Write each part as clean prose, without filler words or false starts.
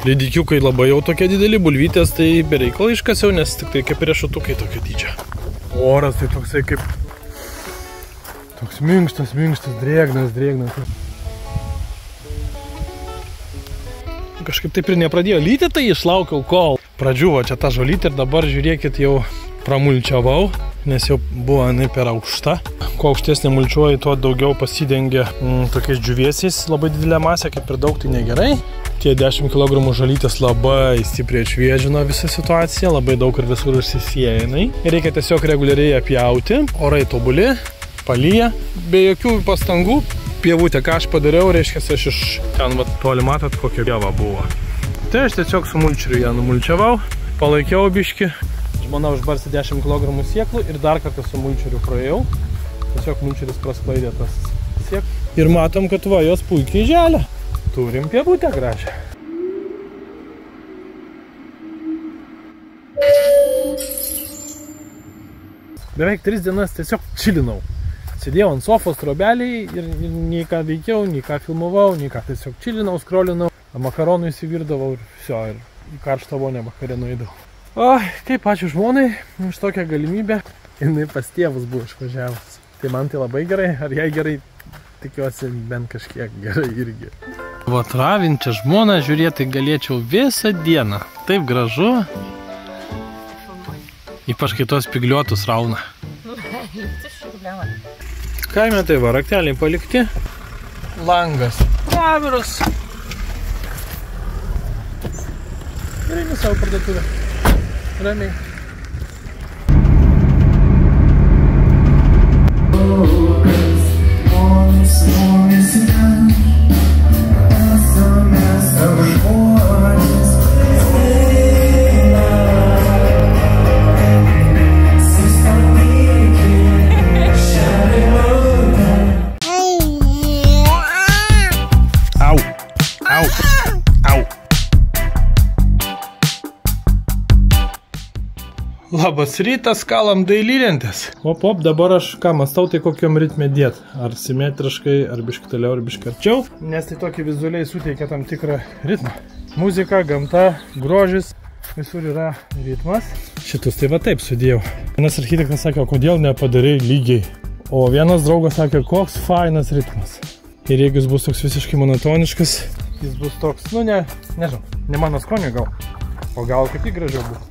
Lydikiukai labai jau tokie dideli, bulvytės tai bereikalai iškasiau, nes tik tai kaip riešutukai tokio dydžio. Oras tai toksai kaip... Toks minkštas, drėgnas. Kažkaip taip ir nepradėjo lyti, tai išlaukiau kol pradžiuvo čia ta žolytė ir dabar žiūrėkit jau pramulčiavau, nes jau buvo jinai per aukšta. Kuo aukštesnė mulčiuoji, tuo daugiau pasidengia tokiais džiūvėsiais, labai didelė masė, kaip ir daug tai negerai. Tie 10 kg žolytės labai stipriai atšviežino visą situaciją, labai daug ir visur užsisieja jinai. Ir reikia tiesiog reguliariai apjauti, orai tobuli, palyja, be jokių pastangų. Pievutę, ką aš padariau, reiškia, aš iš ten toli matot, kokia pieva buvo. Tai aš tiesiog su mulčeriu ją numulčiavau, palaikiau biškį. Žmona užbarstė 10 kg sėklų ir dar kartą su mulčeriu praėjau. Tiesiog mulčeris prasklaidė tas sėklų. Ir matom, kad va, jos puikiai želia. Turim pievutę gražią. Beveik 3 dienas tiesiog čilinau. Sėdėjau ant sofos trobeliai ir nei ką veikiau, nei ką filmavau, nei ką tiesiog čilinau, skrolinau, makaronų įsivirdavau ir viso, ir į karštą vonę vakare nueidavau. O, kaip ačiū žmonai už tokią galimybę, jinai pas tėvus buvo išvažiavus. Tai man tai labai gerai, ar jai gerai, tikiuosi bent kažkiek gerai irgi. Va, travinčią žmoną žiūrėti galėčiau visą dieną, taip gražu, ypač kai tos spigliuotus rauna. Kaime tai va, rakteliai palikti, langas pravirus. Ir eini savo parduotuvę. Ramiai. Labas rytas, kalam dailylentės. Op, dabar aš ką mąstau, tai kokiam ritme dėt. Ar simetriškai, ar biški toliau, ar biški arčiau. Nes tai tokį vizualiai suteikia tam tikrą ritmą. Muzika, gamta, grožis, visur yra ritmas. Šitus tai va taip sudėjau. Vienas architektas sakė, kodėl nepadarai lygiai. O vienas draugas sakė, koks fainas ritmas. Ir jeigu jis bus toks visiškai monotoniškas, jis bus toks, nu nežinau, ne mano skonio gal. O gal kaip tik gražiau bus.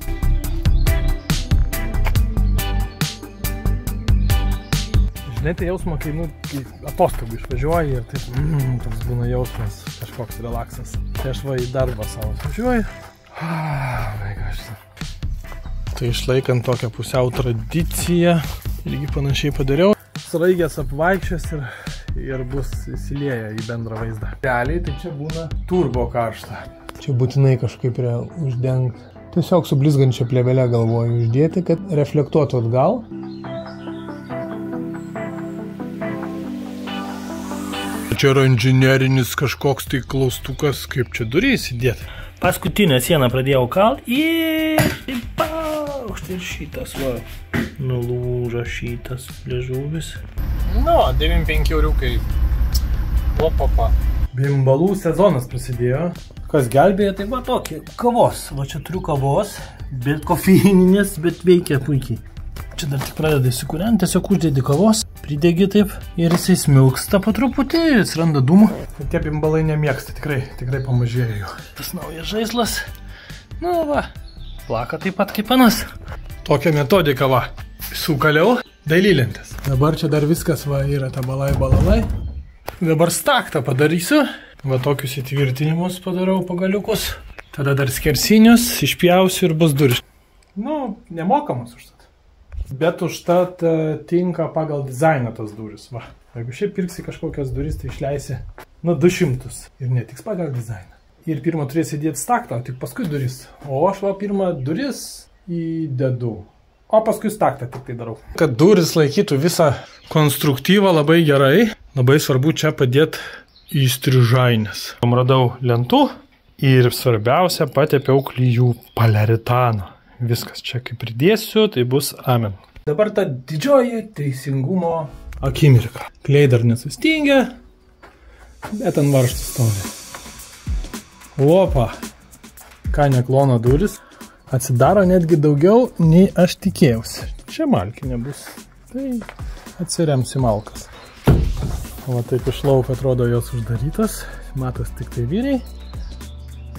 Žinai, tai jausma, kai atostogų išvažiuoji ir taip, toks būna jausmas, kažkoks relaksas. Tai aš va į darbą savo važiuoju. Tai išlaikant tokią pusiau tradiciją, irgi panašiai padariau. Sraigės apvaikščias ir bus įsilieję į bendrą vaizdą. Realiai tai čia būna turbo karšta. Čia būtinai kažkaip uždengti. Tiesiog su blizgančia plėvelė galvoju uždėti, kad reflektuotų atgal. Čia yra inžinerinis kažkoks tai klaustukas, kaip čia durys įdėti. Paskutinę sieną pradėjau kalt ir štai šitas va, nulūžo šitas liežuvis. Nu, 95 euriukai. Opapa. Bimbalų sezonas prasidėjo. Kas gelbėja, tai va tokį kavos. Va čia turiu kavos, bet kofeininės, bet veikia puikiai. Čia dar tik pradeda įsikūrenti, tiesiog uždėdi kavos, pridegi taip ir jisai smilksta po truputį, atsiranda dūmų. Tie bimbalai nemėgsta, tikrai pamažėjo jų. Tas naujas žaislas, nu va, plaka taip pat kaip anas. Tokia metodika va, sukaliau, dailylentės. Dabar čia dar viskas va, yra ta balalai. Dabar staktą padarysiu, va tokius įtvirtinimus padarau pagaliukus. Tada dar skersinius išpjausiu ir bus duris. Nu, nemokamas užtat. Bet užtat tinka pagal dizainą tos duris. Va. Jeigu šiaip pirksi kažkokias duris, tai išleisi 200. Ir netiks pagal dizainą. Ir pirmą turėsi įdėti staktą, o tik paskui duris. O aš va pirmą duris įdedu. O paskui staktą tik tai darau. Kad duris laikytų visą konstruktyvą labai gerai, labai svarbu čia padėti įstrižainės. Radau lentų ir svarbiausia patepiau klijų poliuretano. Viskas čia kaip pridėsiu, tai bus amen. Dabar ta didžioji teisingumo akimirka. Kliai dar nesustingia, bet ant varžtų stovi. Opa, ką neklono duris. Atsidaro netgi daugiau, nei aš tikėjausi. Čia malkinė bus. Tai atsiremsi malkas. O taip iš lauko atrodo jos uždarytas. Matos tik tai vyriai.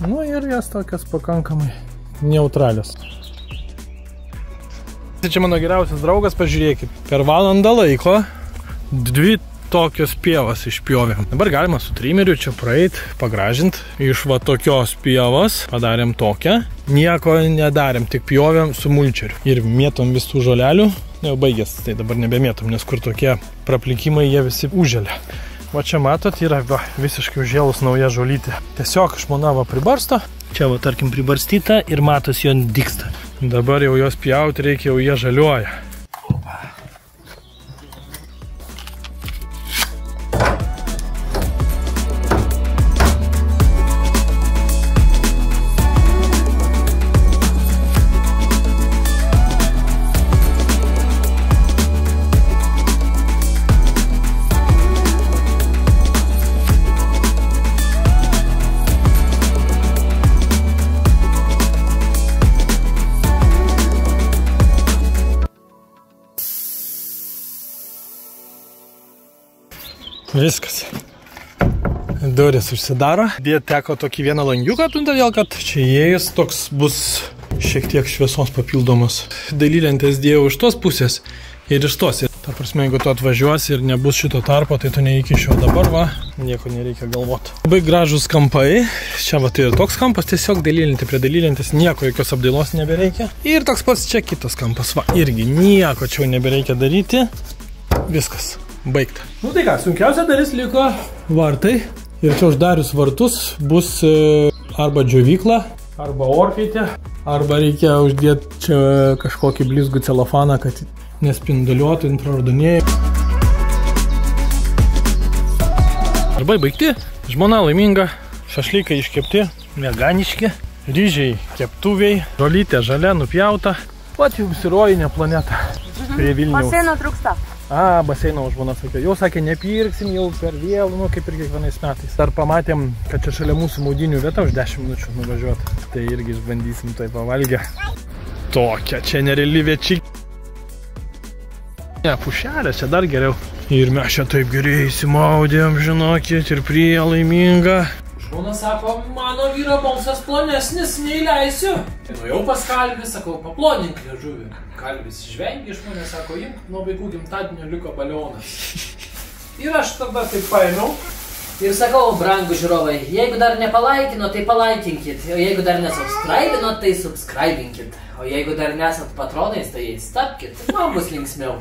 Nu ir jas tokias pakankamai neutralios. Čia mano geriausias draugas, pažiūrėkit. Per valandą laiko 2 tokios pievas išpjovėm. Dabar galima su trimeriu čia praeit, pagražint. Iš va tokios pievos padarėm tokią. Nieko nedarėm, tik pjovėm su mulčeriu. Ir mėtom visų žolelių. Jau baigės, tai dabar nebemėtom, nes kur tokie praplikimai jie visi užželia. Va čia matot, yra visiškai užžėlus nauja žolytė. Tiesiog žmona va pribarsto. Čia va tarkim pribarstyta ir matos jo dygsta. Dabar jau jos pjauti reikia, jau jie žaliuoja. Viskas. Durys užsidaro. Dėt teko tokį vieną langiuką, todėl kad čia įėjus toks bus šiek tiek šviesos papildomos. Dalylentės dėjau iš tos pusės ir iš tos. Ta prasme, jeigu tu atvažiuosi ir nebus šito tarpo, tai tu neįkišiu. Dabar va, nieko nereikia galvoti. Labai gražus kampai. Čia va tai ir toks kampas, tiesiog dalylentė prie dalylentės, nieko, jokios apdailos nebereikia. Ir toks pats čia kitas kampas. Va, irgi nieko čia nebereikia daryti. Viskas. Baigta. Nu tai ką, sunkiausia dalis liko vartai. Ir čia uždarius vartus bus arba džiovykla, arba orkaitė, arba reikia uždėti čia kažkokį blizgų celofaną, kad nespinduliuotų infraraudonėjai. Darbai baigti, žmona laiminga, šašlykai iškepti, veganiški, ryžiai keptuviai, žolytė žalia nupjauta. Vat jums ir rojinė planeta prie Vilniaus. Baseino trūksta. Baseino žmona sakė. Jau sakė, nepirksim, jau per vėlų, nu kaip ir kiekvienais metais. Dar pamatėm, kad čia šalia mūsų maudynių vieta už 10 minučių nuvažiuoti. Tai irgi išbandysim tai pavalgę. Tokia čia nereali viečiai. Ne, pušelė, čia dar geriau. Ir mes čia taip gerai įsimaudėm, žinokit, ir prie laiminga. Žmona sako, mano vyro balsas plonesnis, neįleisiu. Nu jau pas kalbį, sakau, paplonink liežuvį. Kalbis žvengia iš mane, sako, imk, nuo vaikų gimtadienio liko balionas. Ir aš tada taip paėmiau. Ir sakau, brangų žiūrovai, jeigu dar nepalaikino, tai palaikinkit. O jeigu dar nesubscribinot, tai subscribinkit. O jeigu dar nesat patronais, tai tapkit. Man bus linksmiau.